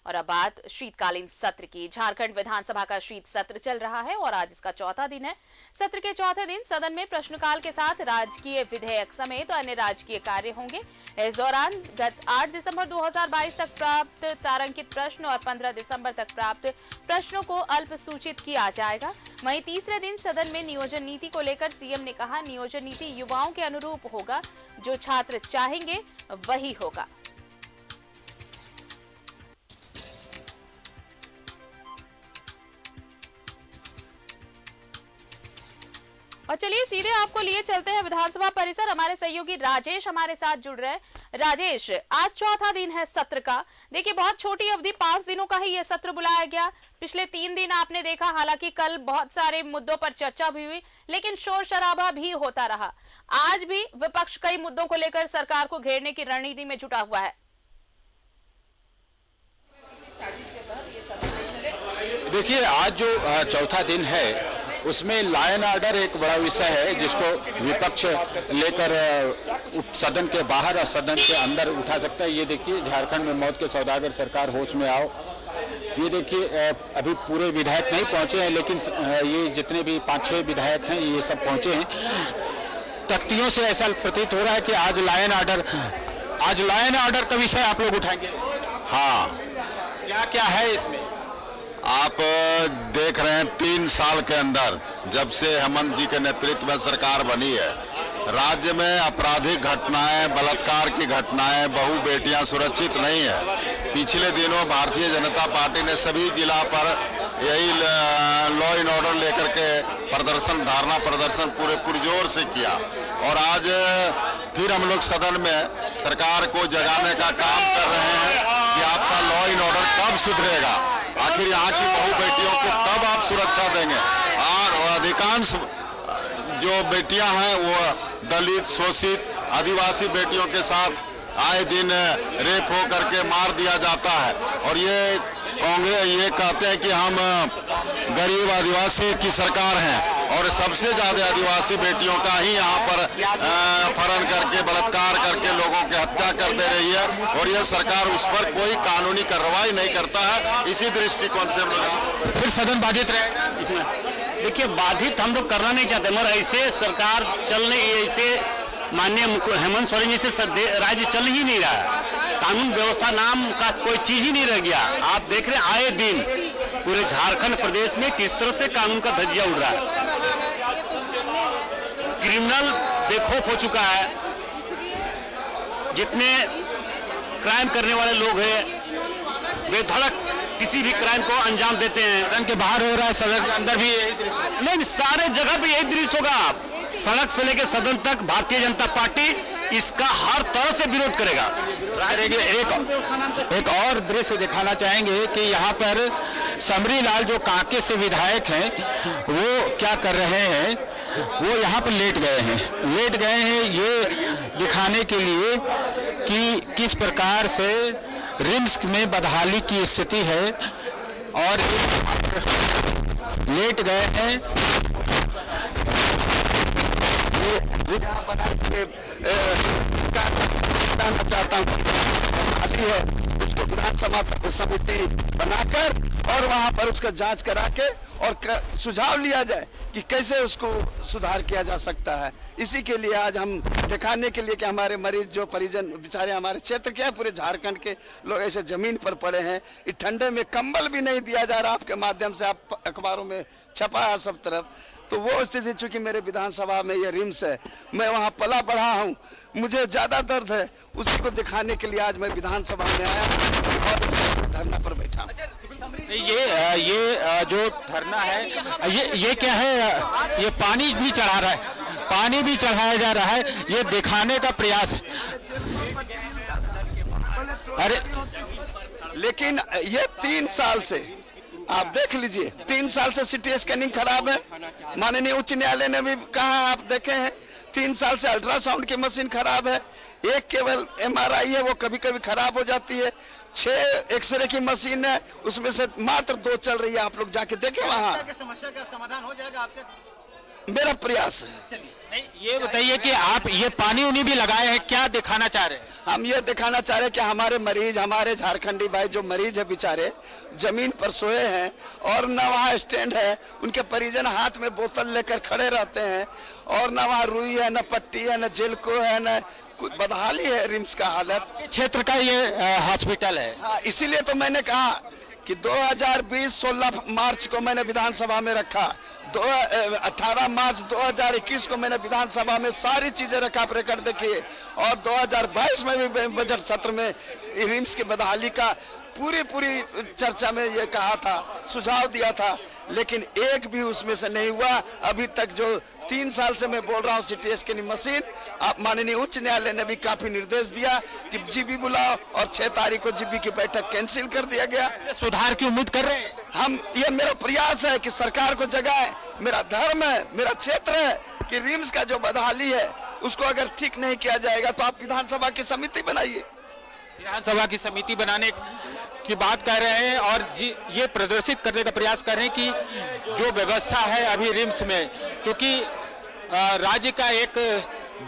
और अब बात शीतकालीन सत्र की। झारखंड विधानसभा का शीत सत्र चल रहा है और आज इसका चौथा दिन है। सत्र के चौथे दिन सदन में प्रश्नकाल के साथ राजकीय विधेयक समेत अन्य राजकीय कार्य होंगे। इस दौरान गत 8 दिसंबर 2022 तक प्राप्त तारांकित प्रश्न और 15 दिसंबर तक प्राप्त प्रश्नों को अल्प सूचित किया जाएगा। वहीं तीसरे दिन सदन में नियोजन नीति को लेकर सीएम ने कहा, नियोजन नीति युवाओं के अनुरूप होगा, जो छात्र चाहेंगे वही होगा। और चलिए सीधे आपको लिए चलते हैं विधानसभा परिसर। हमारे सहयोगी राजेश हमारे साथ जुड़ रहे हैं। राजेश, आज चौथा दिन है सत्र का। देखिए, बहुत छोटी अवधि 5 दिनों का ही यह सत्र बुलाया गया। पिछले 3 दिन आपने देखा, हालांकि कल बहुत सारे मुद्दों पर चर्चा भी हुई, लेकिन शोर शराबा भी होता रहा। आज भी विपक्ष कई मुद्दों को लेकर सरकार को घेरने की रणनीति में जुटा हुआ है। देखिए, आज जो चौथा दिन है उसमें लॉ एंड ऑर्डर एक बड़ा विषय है, जिसको विपक्ष लेकर सदन के बाहर और सदन के अंदर उठा सकता है। ये देखिए, झारखंड में मौत के सौदागर, सरकार होश में आओ। ये देखिए, अभी पूरे विधायक नहीं पहुंचे हैं, लेकिन ये जितने भी 5-6 विधायक हैं ये सब पहुंचे हैं। तख्तियों से ऐसा प्रतीत हो रहा है कि आज लॉ एंड ऑर्डर का विषय आप लोग उठाएंगे। हाँ, क्या क्या है इसमें? आप देख रहे हैं 3 साल के अंदर जब से हेमंत जी के नेतृत्व में सरकार बनी है, राज्य में आपराधिक घटनाएं, बलात्कार की घटनाएं, बहु बेटियां सुरक्षित नहीं है। पिछले दिनों भारतीय जनता पार्टी ने सभी जिला पर यही लॉ एंड ऑर्डर लेकर के धारणा प्रदर्शन पूरे पुरजोर से किया। और आज फिर हम लोग सदन में सरकार को जगाने का काम कर रहे हैं कि आपका लॉ एंड ऑर्डर कब सुधरेगा, आखिर यहाँ की बहु बेटियों को कब आप सुरक्षा देंगे। और अधिकांश जो बेटियां हैं वो दलित, शोषित, आदिवासी बेटियों के साथ आए दिन रेप हो करके मार दिया जाता है। और ये कांग्रेस ये कहते हैं कि हम गरीब आदिवासी की सरकार हैं, और सबसे ज्यादा आदिवासी बेटियों का ही यहाँ पर अपहरण करके, बलात्कार करके लोगों की हत्या कर दे रही है। और यह सरकार उस पर कोई कानूनी कार्रवाई नहीं करता है। इसी दृष्टिकोण से हम लोग फिर सदन बाधित रहे। देखिए, बाधित हम लोग करना नहीं चाहते, मगर ऐसे सरकार चलने, ऐसे माननीय हेमंत सोरेन जी से राज्य चल ही नहीं रहा है। कानून व्यवस्था नाम का कोई चीज ही नहीं रह गया। आप देख रहे हैं आए दिन पूरे झारखंड प्रदेश में किस तरह से कानून का धज्जिया उड़ रहा है। क्रिमिनल बेखौफ हो चुका है। जितने क्राइम करने वाले लोग हैं बेधड़क किसी भी क्राइम को अंजाम देते हैं। सदन के बाहर हो रहा है, सदन के अंदर भी नहीं, सारे जगह पे यही दृश्य होगा। सड़क से लेकर सदन तक भारतीय जनता पार्टी इसका हर तरह से विरोध करेगा। एक और दृश्य दिखाना चाहेंगे कि यहाँ पर समरी लाल जो कांके से विधायक हैं, वो क्या कर रहे हैं, वो यहाँ पर लेट गए हैं ये दिखाने के लिए कि किस प्रकार से रिम्स में बदहाली की स्थिति है, और लेट गए हैं। चाहता हूँ है उसको विधानसभा समिति बनाकर और वहां पर उसका जांच करा के और सुझाव लिया जाए कि कैसे उसको सुधार किया जा सकता है। इसी के लिए आज हम दिखाने के लिए कि हमारे मरीज जो परिजन बेचारे हमारे क्षेत्र के, पूरे झारखंड के लोग ऐसे जमीन पर पड़े हैं। इस ठंडे में कंबल भी नहीं दिया जा रहा। आपके माध्यम से आप अखबारों में छपा है सब तरफ। तो वो स्थिति, चूंकि मेरे विधानसभा में ये रिम्स है, मैं वहाँ पला बढ़ा हूँ, मुझे ज्यादा दर्द है, उसी को दिखाने के लिए आज मैं विधानसभा में आया और धरना पर बैठा हूँ। ये जो धरना है, ये क्या है? ये पानी भी चढ़ा रहा है, पानी भी चढ़ाया जा रहा है, ये दिखाने का प्रयास है। अरे लेकिन ये 3 साल से आप देख लीजिए, 3 साल से सिटी स्कैनिंग खराब है। माननीय उच्च न्यायालय ने भी कहा, आप देखे हैं 3 साल से अल्ट्रासाउंड की मशीन खराब है। एक केवल MRI है, वो कभी कभी खराब हो जाती है। 6 एक्सरे की मशीन है, उसमें से मात्र 2 चल रही है। आप लोग जाके देखें वहाँ। समस्या का समाधान हो जाएगा आपके? मेरा प्रयास है। नहीं, ये बताइए कि आप ये पानी उनी भी लगाए हैं, क्या दिखाना चाह रहे हैं? हम ये दिखाना चाह रहे हैं कि हमारे मरीज, हमारे झारखंडी भाई जो मरीज है बेचारे जमीन पर सोए हैं और न वहाँ स्टैंड है, उनके परिजन हाथ में बोतल लेकर खड़े रहते हैं और न वहाँ रुई है, न पट्टी है, न जेलको है, न कुछ बदहाली है रिम्स का हालत। क्षेत्र का ये हॉस्पिटल है। हाँ, इसीलिए तो मैंने कहा कि 2020 16 मार्च को मैंने विधानसभा में रखा, 18 मार्च 2021 को मैंने विधानसभा में सारी चीजें रखा, आप रिकॉर्ड देखिए, और 2022 में भी बजट सत्र में रिम्स की बदहाली का पूरी चर्चा में ये कहा था, सुझाव दिया था, लेकिन एक भी उसमें से नहीं हुआ अभी तक। जो 3 साल से मैं बोल रहा हूँ सिटी स्कैनिंग मशीन, आप माननीय उच्च न्यायालय ने भी काफी निर्देश दिया कि जीबी बुलाओ और 6 तारीख को जीबी की बैठक कैंसिल कर दिया गया। सुधार की उम्मीद कर रहे हैं हम, ये मेरा प्रयास है कि सरकार को जगाए, मेरा धर्म है, मेरा क्षेत्र है कि रिम्स का जो बदहाली है उसको अगर ठीक नहीं किया जाएगा तो आप विधानसभा की समिति बनाइए। विधानसभा की समिति बनाने की बात कर रहे हैं और ये प्रदर्शित करने का प्रयास कर रहे हैं कि जो व्यवस्था है अभी रिम्स में, क्योंकि राज्य का एक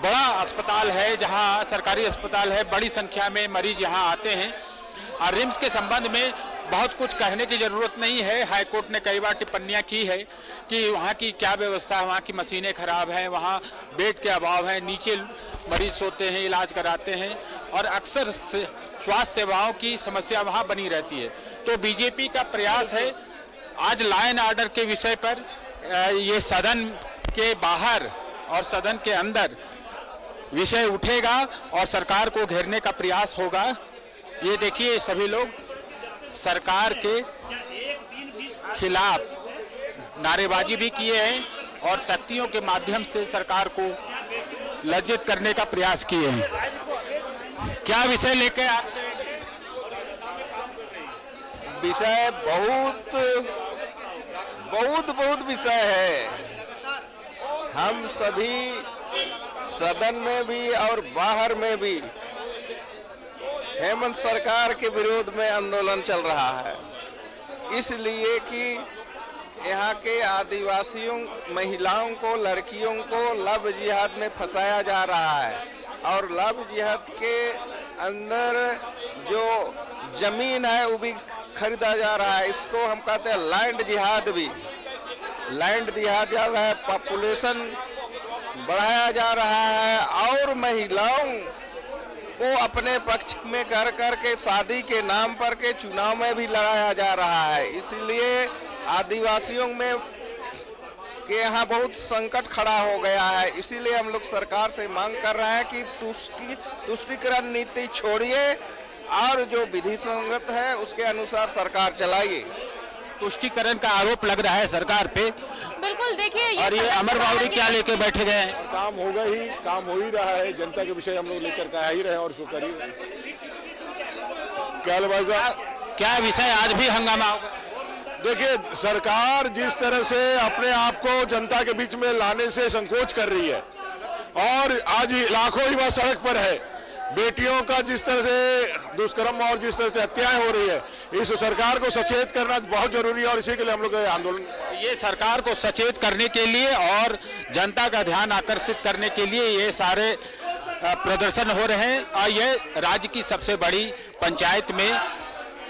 बड़ा अस्पताल है, जहां सरकारी अस्पताल है, बड़ी संख्या में मरीज यहां आते हैं और रिम्स के संबंध में बहुत कुछ कहने की जरूरत नहीं है। हाईकोर्ट ने कई बार टिप्पणियां की है कि वहाँ की क्या व्यवस्था है, वहाँ की मशीनें खराब हैं, वहाँ बेड के अभाव है, नीचे मरीज सोते हैं, इलाज कराते हैं और अक्सर स्वास्थ्य सेवाओं की समस्या वहाँ बनी रहती है। तो बीजेपी का प्रयास है, आज लॉ एंड ऑर्डर के विषय पर ये सदन के बाहर और सदन के अंदर विषय उठेगा और सरकार को घेरने का प्रयास होगा। ये देखिए सभी लोग सरकार के खिलाफ नारेबाजी भी किए हैं और तख्तियों के माध्यम से सरकार को लज्जित करने का प्रयास किए हैं। क्या विषय लेके विषय बहुत विषय है। हम सभी सदन में भी और बाहर में भी हेमंत सरकार के विरोध में आंदोलन चल रहा है, इसलिए कि यहाँ के आदिवासियों, महिलाओं को, लड़कियों को लव जिहाद में फंसाया जा रहा है और लव जिहाद के अंदर जो जमीन है वो भी खरीदा जा रहा है। इसको हम कहते हैं लैंड जिहाद भी, लैंड जिहाद जा रहा है, पॉपुलेशन बढ़ाया जा रहा है और महिलाओं को अपने पक्ष में कर के शादी के नाम पर के चुनाव में भी लड़ाया जा रहा है। इसलिए आदिवासियों में के यहाँ बहुत संकट खड़ा हो गया है। इसीलिए हम लोग सरकार से मांग कर रहे हैं कि तुष्टीकरण नीति छोड़िए और जो विधि संगत है उसके अनुसार सरकार चलाइए। तुष्टीकरण का आरोप लग रहा है सरकार पे। बिल्कुल, देखिए और ये अमर बावरी क्या लेके बैठे गए हैं? काम होगा ही, काम हो ही रहा है, जनता के विषय हम लोग लेकर के आ ही रहे हैं और उसको कर ही रहे हैं। क्या विषय आज भी हंगामा होगा? देखिए, सरकार जिस तरह से अपने आप को जनता के बीच में लाने से संकोच कर रही है और आज लाखों युवा सड़क पर है, बेटियों का जिस तरह से दुष्कर्म और जिस तरह से हत्याएं हो रही है, इस सरकार को सचेत करना बहुत जरूरी है और इसी के लिए हम लोग आंदोलन, ये सरकार को सचेत करने के लिए और जनता का ध्यान आकर्षित करने के लिए ये सारे प्रदर्शन हो रहे हैं। और ये राज्य की सबसे बड़ी पंचायत में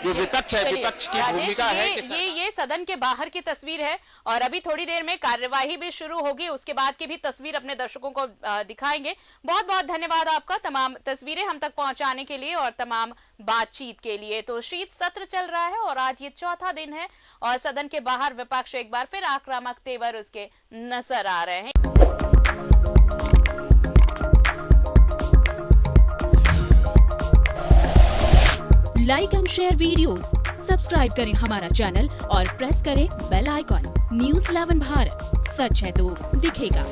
जो विपक्ष है, विपक्ष की भूमिका है कि ये सदन के बाहर की तस्वीर है और अभी थोड़ी देर में कार्यवाही भी शुरू होगी, उसके बाद की भी तस्वीर अपने दर्शकों को दिखाएंगे। बहुत बहुत धन्यवाद आपका तमाम तस्वीरें हम तक पहुंचाने के लिए और तमाम बातचीत के लिए। तो शीत सत्र चल रहा है और आज ये चौथा दिन है और सदन के बाहर विपक्ष एक बार फिर आक्रामक तेवर उसके नजर आ रहे हैं। Like and share videos, subscribe करें हमारा चैनल और प्रेस करें बेल आइकॉन। न्यूज़ 11 भारत, सच है तो दिखेगा।